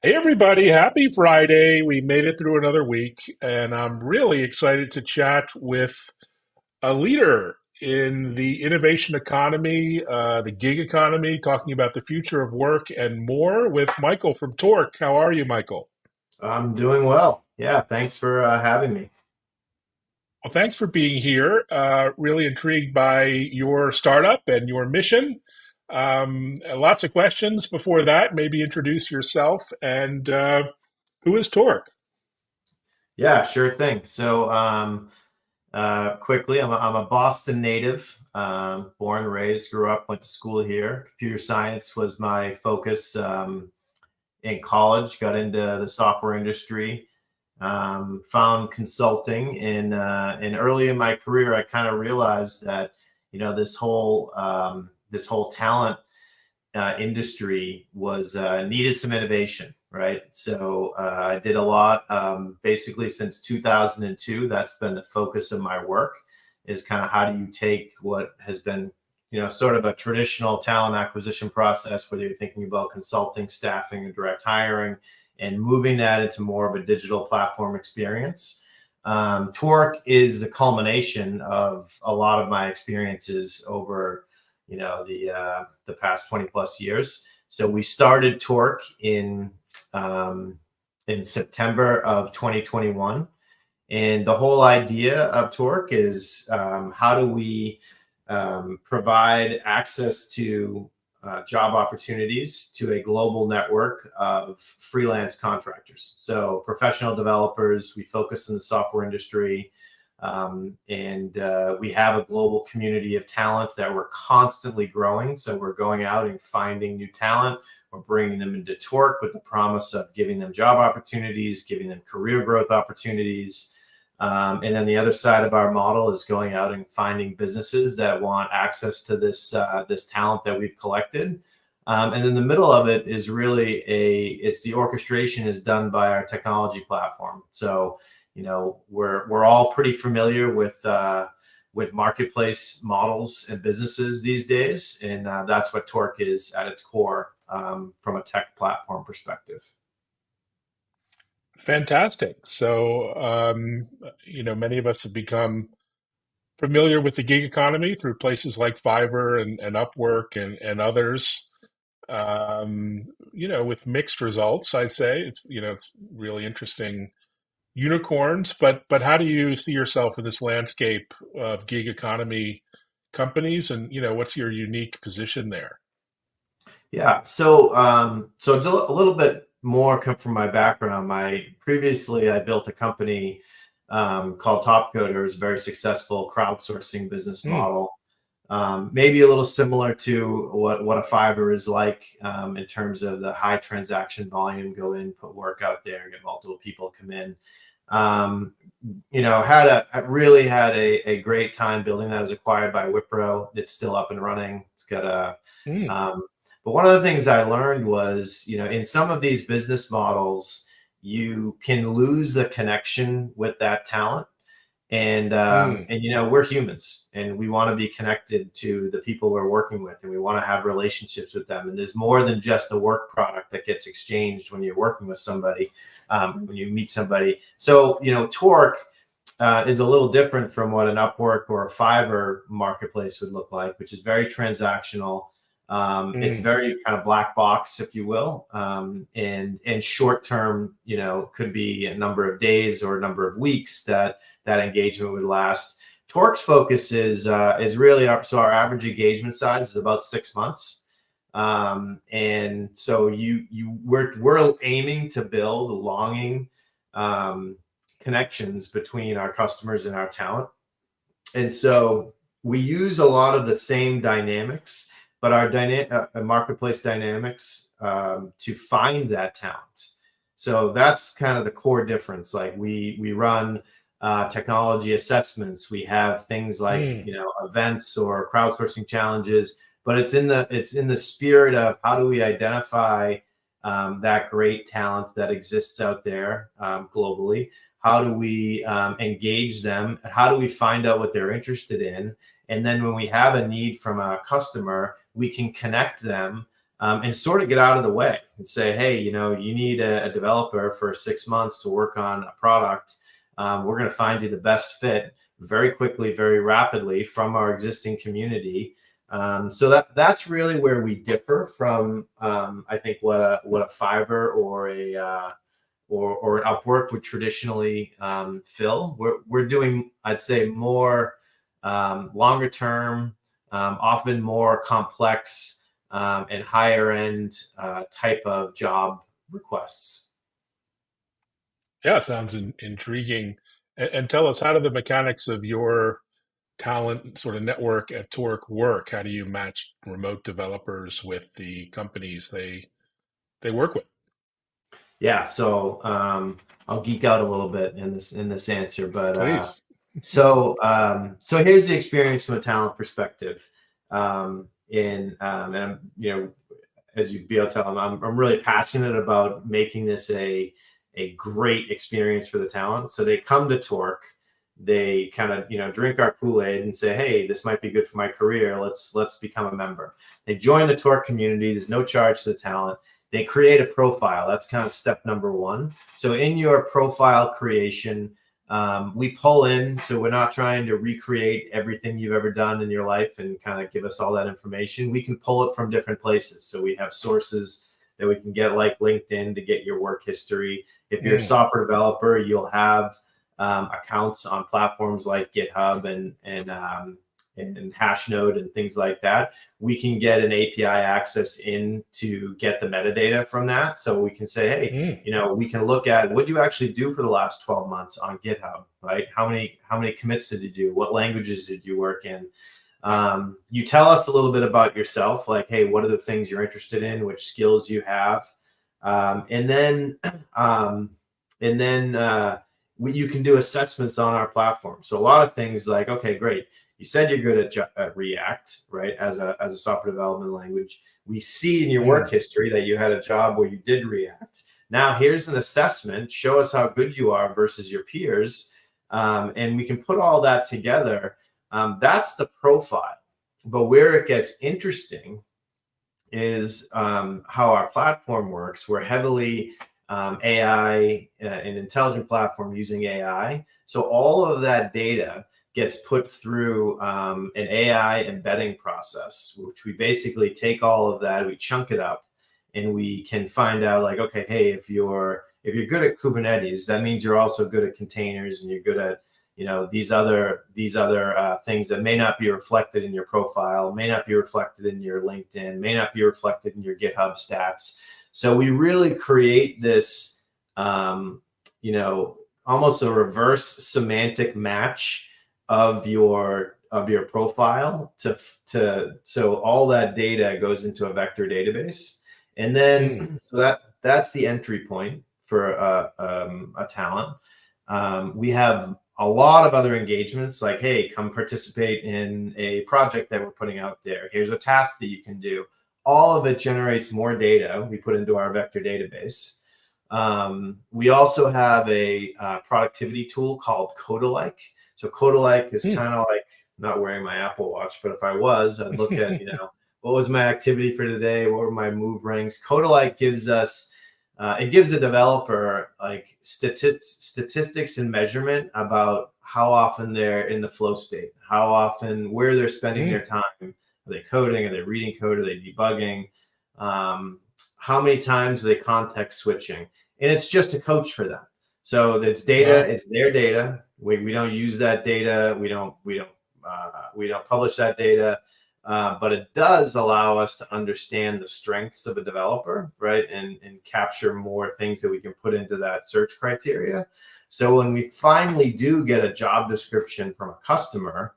Hey everybody, happy Friday. We made it through another week, and I'm really excited to chat with a leader in the innovation economy, the gig economy, talking about the future of work and more with Michael from Torc. How are you, Michael? I'm doing well. Yeah, thanks for having me. Well, thanks for being here. Really intrigued by your startup and your mission. Lots of questions before that. Maybe introduce yourself and who is Torc? Yeah, sure thing. Quickly, I'm a Boston native, born and raised, grew up, went to school here. Computer science was my focus in college. Got into the software industry. Found consulting, and early in my career, I kind of realized that this whole talent industry was needed some innovation, right? I did a lot, basically since 2002. That's been the focus of my work, is kind of how do you take what has been, sort of a traditional talent acquisition process, whether you're thinking about consulting, staffing, and direct hiring, and moving that into more of a digital platform experience. Torc is the culmination of a lot of my experiences over the past 20 plus years. So we started Torc in September of 2021, and the whole idea of Torc is, how do we provide access to job opportunities to a global network of freelance contractors. So professional developers, we focus in the software industry, and we have a global community of talent that we're constantly growing. So we're going out and finding new talent. We're bringing them into Torc with the promise of giving them job opportunities, giving them career growth opportunities. And then the other side of our model is going out and finding businesses that want access to this talent that we've collected. And then the middle of it is really it's the orchestration is done by our technology platform. So, we're all pretty familiar with marketplace models and businesses these days, and that's what Torc is at its core, from a tech platform perspective. Fantastic. Many of us have become familiar with the gig economy through places like Fiverr and Upwork and others. With mixed results, I'd say it's really interesting unicorns. But how do you see yourself in this landscape of gig economy companies, and what's your unique position there? Yeah. So it's a little bit more come from my background. Previously I built a company called Topcoder. It was a very successful crowdsourcing business Hmm. model. Maybe a little similar to what a Fiverr is like, in terms of the high transaction volume, go in, put work out there, get multiple people come in. Um, really had a great time building that. It was acquired by Wipro. It's still up and running. It's got a Hmm. um, but one of the things I learned was, in some of these business models, you can lose the connection with that talent. Hmm. And we're humans, and we want to be connected to the people we're working with, and we want to have relationships with them. And there's more than just a work product that gets exchanged when you're working with somebody, when you meet somebody. So, Torc is a little different from what an Upwork or a Fiverr marketplace would look like, which is very transactional. It's Hmm. very kind of black box, if you will, and short term. Could be a number of days or a number of weeks that engagement would last. Torc's focus is really our average engagement size is about 6 months. And so we're aiming to build longing um, connections between our customers and our talent. And so we use a lot of the same dynamics, but our marketplace dynamics, to find that talent. So that's kind of the core difference. Like we run technology assessments. We have things like, Hmm. events or crowdsourcing challenges, but it's in the spirit of how do we identify that great talent that exists out there, globally. How do we engage them? How do we find out what they're interested in? And then when we have a need from a customer, we can connect them and sort of get out of the way and say, hey, you know, you need a developer for 6 months to work on a product. We're going to find you the best fit very quickly, very rapidly from our existing community. So that's really where we differ from, I think, what a Fiverr or or an Upwork would traditionally fill. We're doing, I'd say, more longer term, often more complex and higher end type of job requests. Yeah, sounds intriguing. And tell us, how do the mechanics of your talent sort of network at Torc work? How do you match remote developers with the companies they work with? Yeah, so I'll geek out a little bit in this answer, but Please. so here's the experience from a talent perspective. And you know, as you'd be able to tell, I'm really passionate about making this a great experience for the talent. So they come to Torc, they kind of, you know, drink our Kool-Aid and say, hey, this might be good for my career. Let's become a member. They join the Torc community. There's no charge to the talent. They create a profile. That's kind of step number one. So in your profile creation, we pull in, so we're not trying to recreate everything you've ever done in your life and kind of give us all that information. We can pull it from different places. So we have sources that we can get, like LinkedIn, to get your work history. If you're a Mm, software developer, you'll have accounts on platforms like GitHub and Hashnode and things like that. We can get an API access in to get the metadata from that. So we can say, hey, mm, you know, we can look at what you actually do for the last 12 months on GitHub, right? How many commits did you do? What languages did you work in? You tell us a little bit about yourself, like, hey, what are the things you're interested in? Which skills you have? And then you can do assessments on our platform. So a lot of things like, okay, great. You said you're good at React, right? As a software development language. We see in your work mm. history that you had a job where you did React. Now here's an assessment. Show us how good you are versus your peers. And we can put all that together. That's the profile. But where it gets interesting is how our platform works. We're heavily AI, an intelligent platform using AI. So all of that data gets put through an AI embedding process, which we basically take all of that, we chunk it up, and we can find out, like, okay, hey, if you're good at Kubernetes, that means you're also good at containers, and you're good at, you know, these other things that may not be reflected in your profile, may not be reflected in your LinkedIn, may not be reflected in your GitHub stats. So we really create this, you know, almost a reverse semantic match of your profile so all that data goes into a vector database, and Mm. then so that's the entry point for a talent. We have a lot of other engagements, like, hey, come participate in a project that we're putting out there. Here's a task that you can do. All of it generates more data we put into our vector database. We also have a productivity tool called Codalike. So Codalike is Mm. kind of like, not wearing my Apple Watch, but if I was, I'd look at, you know, what was my activity for today? What were my move rings? Codalike gives us, it gives the developer like statistics and measurement about how often they're in the flow state, how often, where they're spending Mm. their time. Are they coding? Are they reading code? Are they debugging? How many times are they context switching? And it's just a coach for them. So it's data, Wow. it's their data. We don't use that data. We don't publish that data. But it does allow us to understand the strengths of a developer, right? And capture more things that we can put into that search criteria. So when we finally do get a job description from a customer,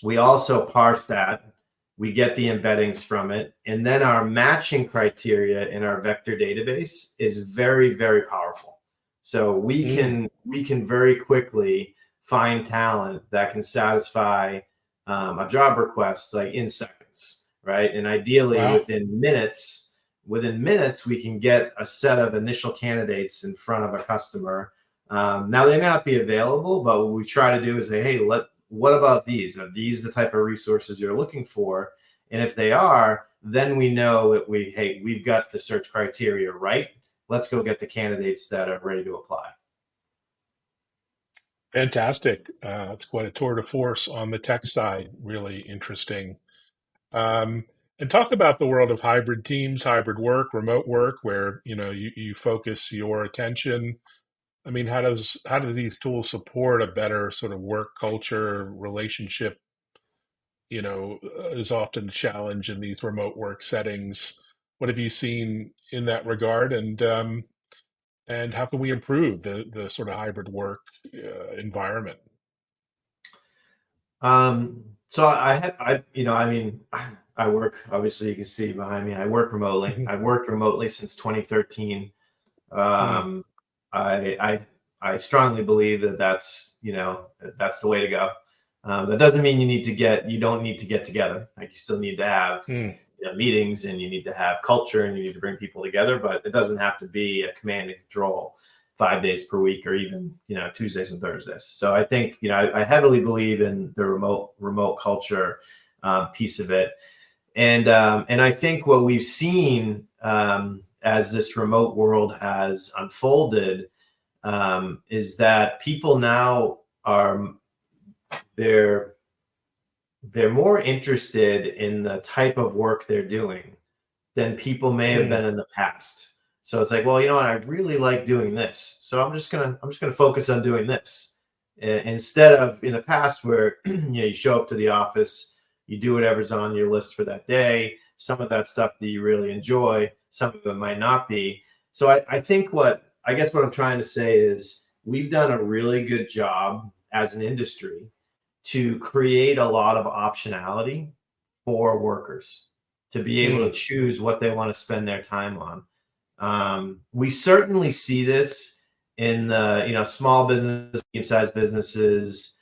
we also parse that. We get the embeddings from it. And then our matching criteria in our vector database is very, very powerful. So we Mm. can very quickly find talent that can satisfy a job request like in seconds, right? And ideally Wow. within minutes, we can get a set of initial candidates in front of a customer. Now they may not be available, but what we try to do is say, hey, what about these? Are these the type of resources you're looking for? And if they are, then we know that we've got the search criteria right. Let's go get the candidates that are ready to apply. Fantastic. It's quite a tour de force on the tech side. Really interesting. Um, and talk about the world of hybrid teams, hybrid work, remote work, where you focus your attention. I mean, how do these tools support a better sort of work culture relationship? Is often a challenge in these remote work settings. What have you seen in that regard, and how can we improve the sort of hybrid work environment? So I mean, I work, obviously you can see behind me, I work remotely. Mhm. I've worked remotely since 2013. Mm, Um, I strongly believe that that's the way to go. That doesn't mean you don't need to get together. Like, you still need to have mm, meetings, and you need to have culture, and you need to bring people together, but it doesn't have to be a command and control 5 days per week, or even Tuesdays and Thursdays. So I think I heavily believe in the remote culture piece of it, and I think what we've seen as this remote world has unfolded is that people now are they're they're more interested in the type of work they're doing than people may have mm, been in the past. So it's like, well, you know what, I really like doing this, so I'm just gonna focus on doing this. Instead of in the past where you show up to the office, you do whatever's on your list for that day. Some of that stuff that you really enjoy, some of it might not be. So I think what I'm trying to say is we've done a really good job as an industry to create a lot of optionality for workers to be able to mm, choose what they want to spend their time on. We certainly see this in the small business, medium-sized businesses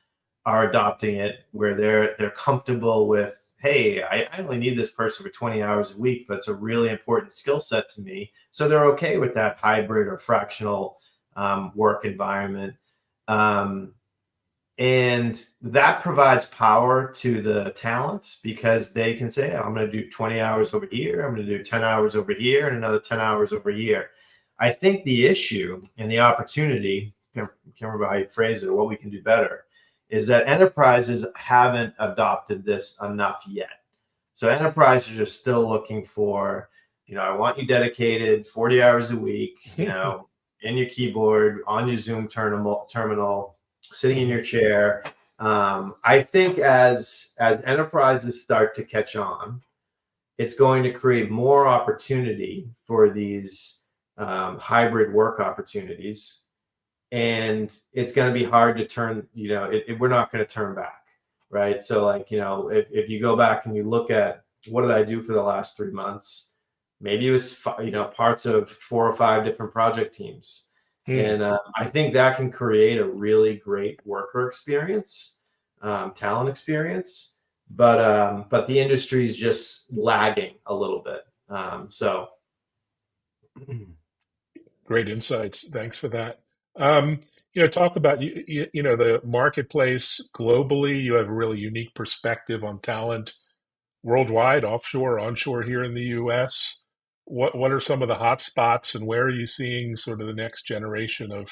are adopting it, where they're comfortable with, hey, I only need this person for 20 hours a week, but it's a really important skill set to me. So they're okay with that hybrid or fractional work environment. Um, and that provides power to the talent, because they can say, I'm going to do 20 hours over here, I'm going to do 10 hours over here, and another 10 hours over here. I think the issue and the opportunity, can't remember how you phrase it or what we can do better, is that enterprises haven't adopted this enough yet. So enterprises are still looking for, I want you dedicated 40 hours a week, mhm, in your keyboard, on your Zoom terminal, sitting in mhm, your chair. I think as enterprises start to catch on, it's going to create more opportunity for these hybrid work opportunities, and it's going to be hard to turn. We're not going to turn back, right? So, like, if you go back and you look at what did I do for the last 3 months, maybe it was parts of 4 or 5 different project teams, mm. and I think that can create a really great worker experience, talent experience, but the industry is just lagging a little bit. So Great insights. Thanks for that. Um, talk about the marketplace globally. You have a really unique perspective on talent worldwide, offshore, onshore here in the U.S. What are some of the hot spots, and where are you seeing sort of the next generation of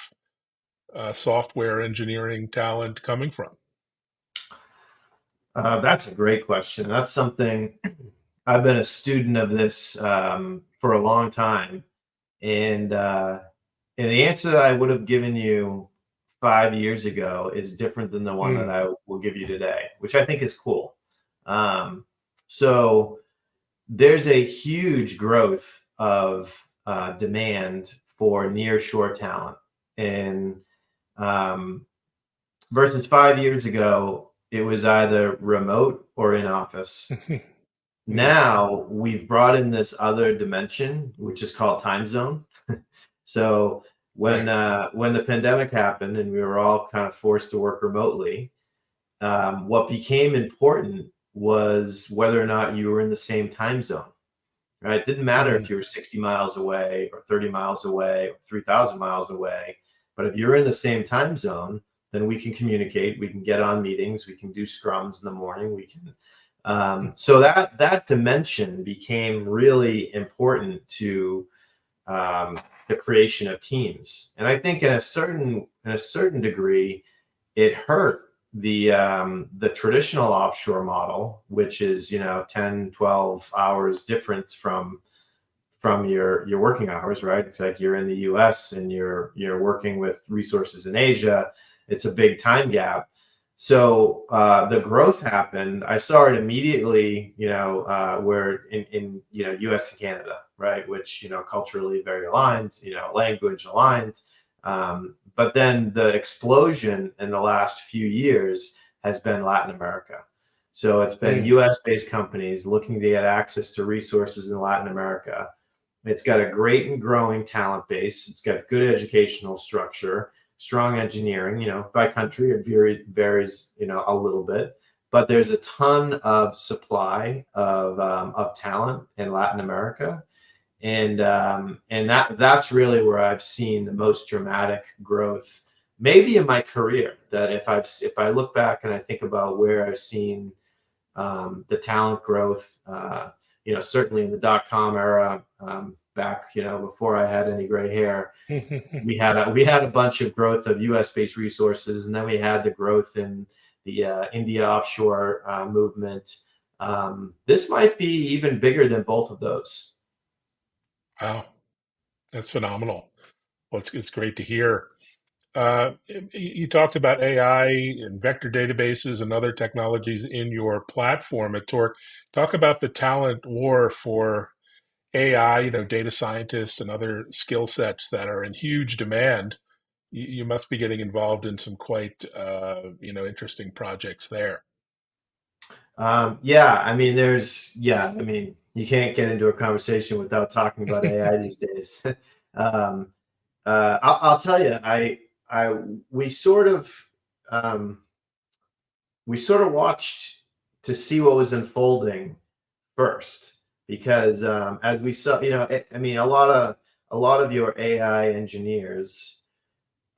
software engineering talent coming from? that's a great question. That's something I've been a student of this for a long time, and the answer that I would have given you 5 years ago is different than the one that Mm, I will give you today, which I think is cool. Um, so there's a huge growth of demand for near shore talent, and um, versus 5 years ago, it was either remote or in office. mm, Now we've brought in this other dimension, which is called time zone. So right. when the pandemic happened and we were all kind of forced to work remotely, what became important was whether or not you were in the same time zone. Right? It didn't matter if Mm, you were 60 miles away or 30 miles away or 3,000 miles away, but if you're in the same time zone, then we can communicate. We can get on meetings. We can do scrums in the morning. We can So that dimension became really important to the creation of teams. And I think in a certain degree, it hurt the traditional offshore model, which is 10, 12 hours difference from your working hours, right? It's like you're in the US and you're working with resources in Asia. It's a big time gap. So the growth happened. I saw it immediately, where in US and Canada, right? Which culturally very aligned, language aligned. But then the explosion in the last few years has been Latin America. So it's been Mm. US based companies looking to get access to resources in Latin America. It's got a great and growing talent base. It's got good educational structure, strong engineering. By country it varies, a little bit, but there's a ton of supply of talent in Latin America, and that's really where I've seen the most dramatic growth, maybe in my career. That if I look back and I think about where I've seen the talent growth, certainly in the .com era, back, before I had any gray hair, we had a bunch of growth of U.S. based resources, and then we had the growth in the India offshore movement. This might be even bigger than both of those. Wow, that's phenomenal. Well, it's great to hear. You talked about AI and vector databases and other technologies in your platform at Torc. Talk about the talent war for AI, data scientists and other skill sets that are in huge demand. You must be getting involved in some quite, interesting projects there. Yeah, I mean, you can't get into a conversation without talking about AI these days. um, I'll tell you, I, we sort of, um, we sort of watched to see what was unfolding first, because as we saw, I mean, a lot of your AI engineers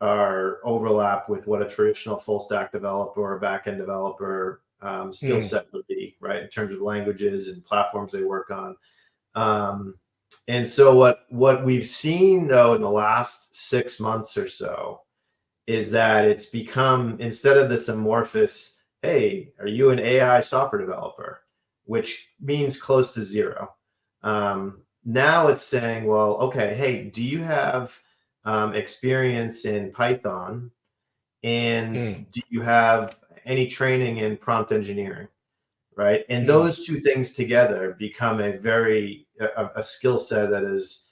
are overlap with what a traditional full stack developer or back end developer skill Mm, set would be, right? In terms of languages and platforms they work on. Um, and so what we've seen though in the last 6 months or so is that it's become, instead of this amorphous, hey, are you an AI software developer, which means close to zero. Now it's saying, well, okay, hey, do you have experience in Python, and mm, do you have any training in prompt engineering, right? And mm. those two things together become a skill set that is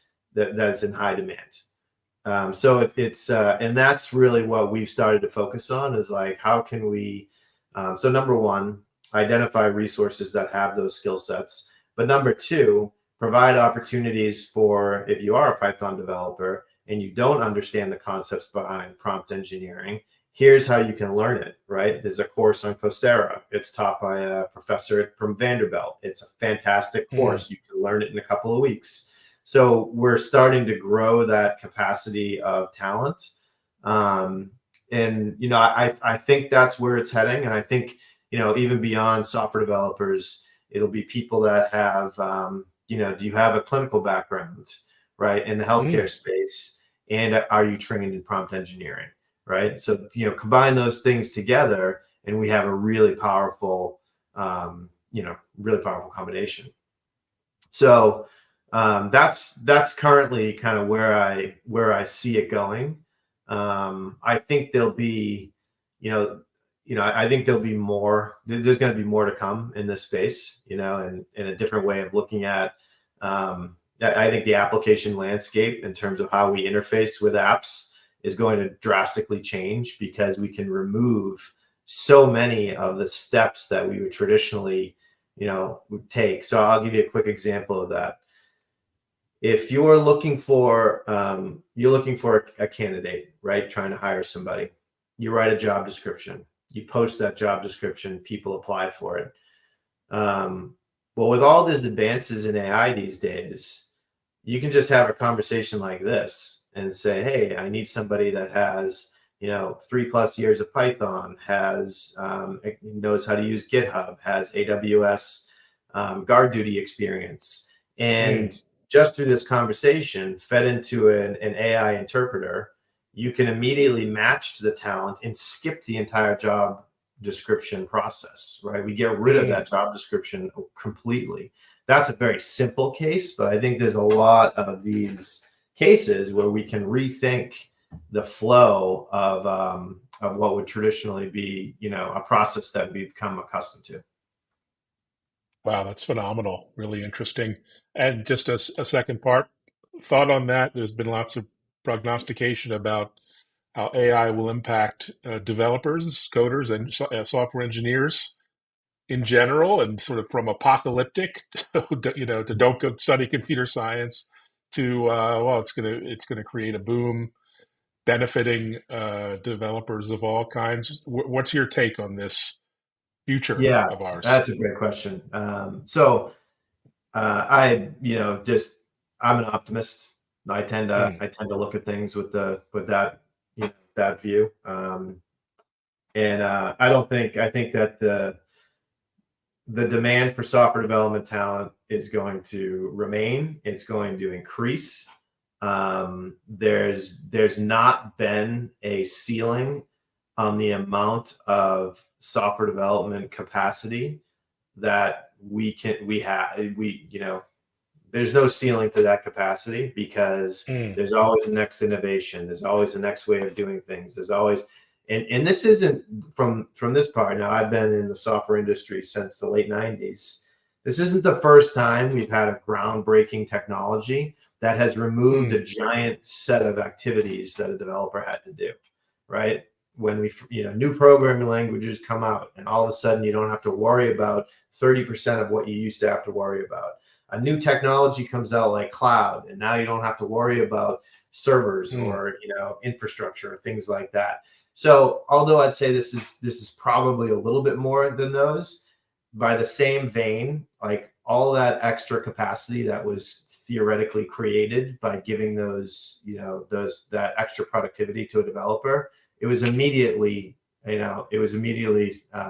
in high demand. So it's and that's really what we've started to focus on, is like, how can we, so number one, identify resources that have those skill sets, but number two, provide opportunities for, if you are a Python developer and you don't understand the concepts behind prompt engineering, here's how you can learn it, right? There's a course on Coursera. It's taught by a professor from Vanderbilt. It's a fantastic Mm. course. You can learn it in a couple of weeks. So we're starting to grow that capacity of talent. And I think that's where it's heading. And I think, even beyond software developers, it'll be people that have, do you have a clinical background, right, in the Mm. healthcare space? And are you trained in prompt engineering, right? So, combine those things together and we have a really powerful combination. So that's currently kind of where I see it going. I think there'll be, I think there'll be more. There's going to be more to come in this space, and in a different way of looking at. I think the application landscape in terms of how we interface with apps is going to drastically change, because we can remove so many of the steps that we would traditionally, would take. So I'll give you a quick example of that. If you're looking for a candidate, right, trying to hire somebody, you write a job description, you post that job description, people apply for it. um, well, with all these advances in AI these days, you can just have a conversation like this and say, hey, I need somebody that has 3+ years of Python, knows how to use GitHub, has AWS guard duty experience, Mm, and just through this conversation fed into an AI interpreter, you can immediately match to the talent and skip the entire job description process, right? We get rid of mm. that job description completely. That's a very simple case, but I think there's a lot of these cases where we can rethink the flow of what would traditionally be, a process that we've come accustomed to. Wow, that's phenomenal. Really interesting. And just a second part thought on that. There's been lots of prognostication about how AI will impact developers, coders, and software engineers in general, and sort of from apocalyptic, to don't go study computer science to well, it's gonna create a boom benefiting developers of all kinds. What's your take on this future Yeah, of ours? that's a great question. I, just I'm an optimist. Mm, I tend to look at things with that that view. And I think that the demand for software development talent is going to remain. It's going to increase. There's not been a ceiling on the amount of software development capacity that there's no ceiling to that capacity, because mm, there's always the next innovation. There's always the next way of doing things. There's always, and this isn't from this part. Now, I've been in the software industry since the late 90s. This isn't the first time we've had a groundbreaking technology that has removed mm, a giant set of activities that a developer had to do, right? When new programming languages come out, and all of a sudden you don't have to worry about 30% of what you used to have to worry about. A new technology comes out like cloud, and now you don't have to worry about servers mm. or infrastructure, things like that. So although I'd say this is probably a little bit more than those, by the same vein, like all that extra capacity that was theoretically created by giving those that extra productivity to a developer, it was immediately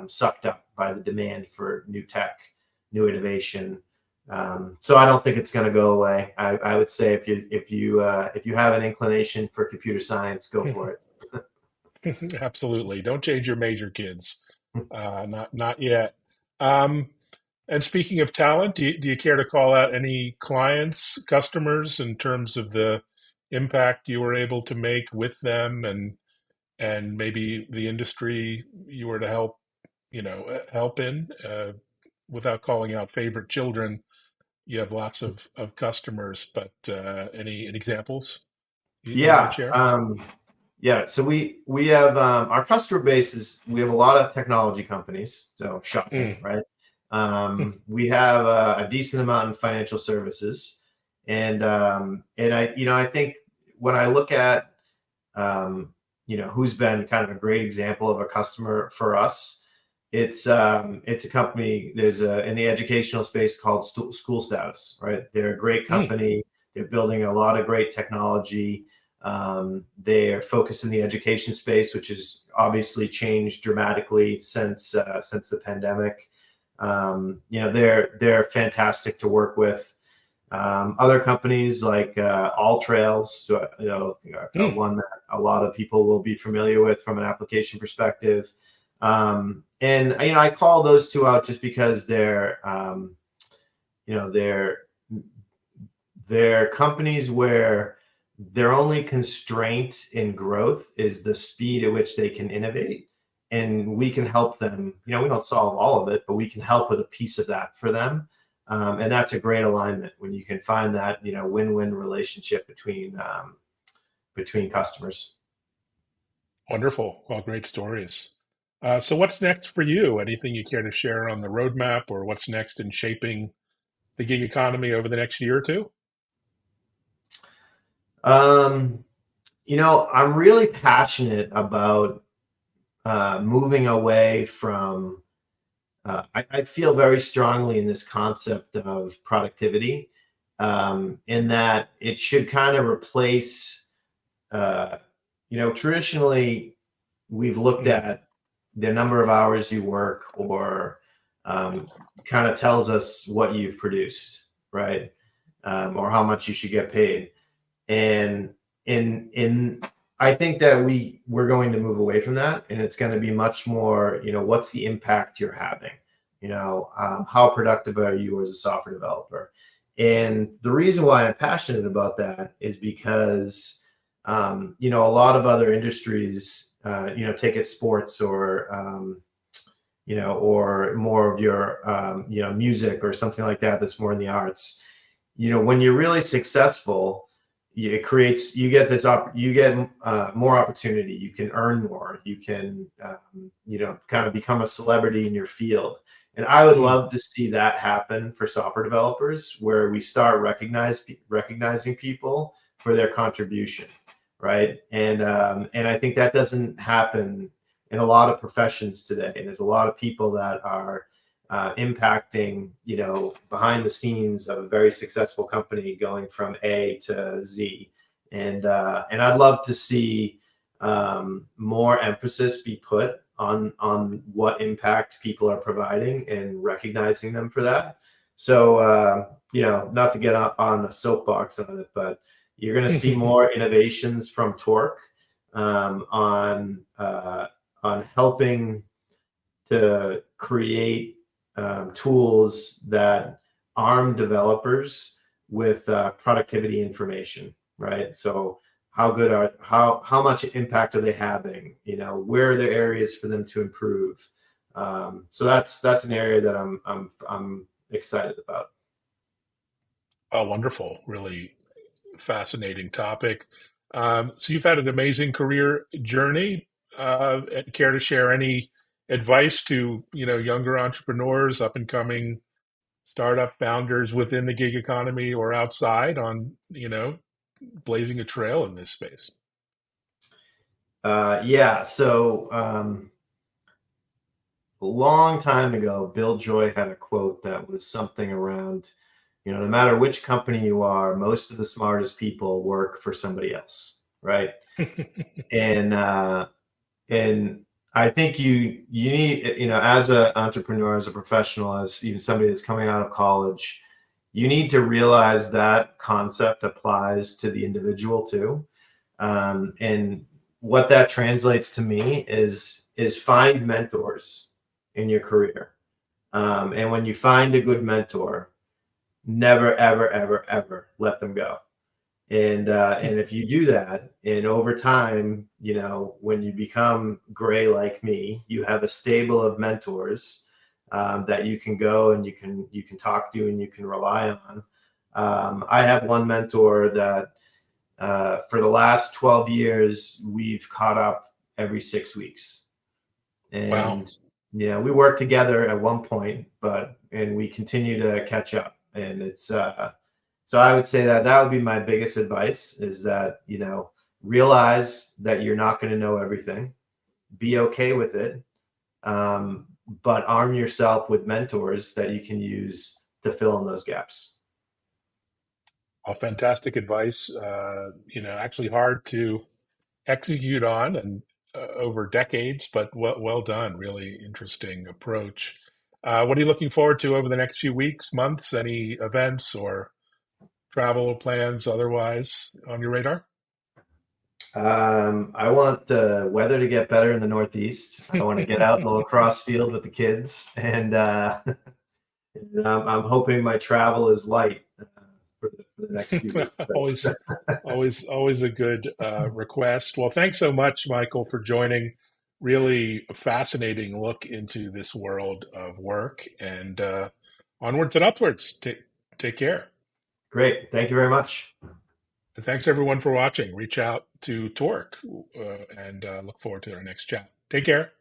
sucked up by the demand for new tech, new innovation. So I don't think it's going to go away. I would say if you have an inclination for computer science, go for it. Absolutely. Don't change your major, kids. Not yet. Um, and speaking of talent, do you care to call out any clients, customers, in terms of the impact you were able to make with them, and maybe the industry you were to help in, without calling out favorite children? You have lots of customers, but any examples you might Yeah. share? Yeah. So we have our customer base we have a lot of technology companies. So shocking, Mm, right? We have a decent amount in financial services, and I think when I look at who's been kind of a great example of a customer for us, it's a company. There's in the educational space called School Status, right? They're a great mm, company. They're building a lot of great technology. They are focused in the education space, which has obviously changed dramatically since the pandemic. They're fantastic to work with. Other companies like All Trails, mm. one that a lot of people will be familiar with from an application perspective. And I call those two out just because you know they're they're companies where their only constraint in growth is the speed at which they can innovate, and we can help them. We don't solve all of it, but we can help with a piece of that for them. And that's a great alignment when you can find that win-win relationship between customers. Wonderful. Well, great stories. So what's next for you? Anything you care to share on the roadmap, or what's next in shaping the gig economy over the next year or two? Um, I'm really passionate about moving away from. I feel very strongly in this concept of productivity, in that it should kind of replace. Uh, Traditionally, we've looked Mm, at the number of hours you work, or um, kind of tells us what you've produced, right? Or how much you should get paid. And in I think that we're going to move away from that, and it's going to be much more, what's the impact you're having? How productive are you as a software developer? And the reason why I'm passionate about that is because a lot of other industries, take it sports, or or more of your music or something like that, that's more in the arts. When you're really successful, you get more opportunity. You can earn more. You can kind of become a celebrity in your field. And I would mm. love to see that happen for software developers, where we start recognizing people for their contribution, right? And I think that doesn't happen in a lot of professions today. There's a lot of people that are impacting, behind the scenes of a very successful company, going from A to Z. And I'd love to see more emphasis be put on what impact people are providing, and recognizing them for that. So, not to get up on a soapbox on it, but you're going to see more innovations from Torc on helping to create tools that arm developers with productivity information, right? So how much impact are they having? Where are there areas for them to improve? So that's an area that I'm excited about. Oh, wonderful. Really fascinating topic. So you've had an amazing career journey. Care to share any advice to, younger entrepreneurs, up and coming startup founders within the gig economy or outside, on, blazing a trail in this space? Yeah. So a long time ago, Bill Joy had a quote that was something around, no matter which company you are, most of the smartest people work for somebody else, right? And I think you need, as an entrepreneur, as a professional, as even somebody that's coming out of college, you need to realize that concept applies to the individual too. And what that translates to me is find mentors in your career. And when you find a good mentor, never, ever, ever, ever let them go. And if you do that, and over time, when you become gray like me, you have a stable of mentors that you can go and you can talk to and you can rely on. I have one mentor that for the last 12 years, we've caught up every 6 weeks. Wow. And we worked together at one point, and we continue to catch up. And it's so I would say that would be my biggest advice, is that, realize that you're not going to know everything. Be okay with it. But arm yourself with mentors that you can use to fill in those gaps. All fantastic advice. Actually hard to execute on, and over decades, but well done. Really interesting approach. What are you looking forward to over the next few weeks, months? Any events or travel plans otherwise on your radar? I want the weather to get better in the Northeast. I want to get out in the lacrosse field with the kids, and I'm hoping my travel is light for the next few weeks. Always, always a good request. Well, thanks so much, Michael, for joining. Really a fascinating look into this world of work, and onwards and upwards. Take care. Great. Thank you very much. And thanks everyone for watching. Reach out to Torc and look forward to our next chat. Take care.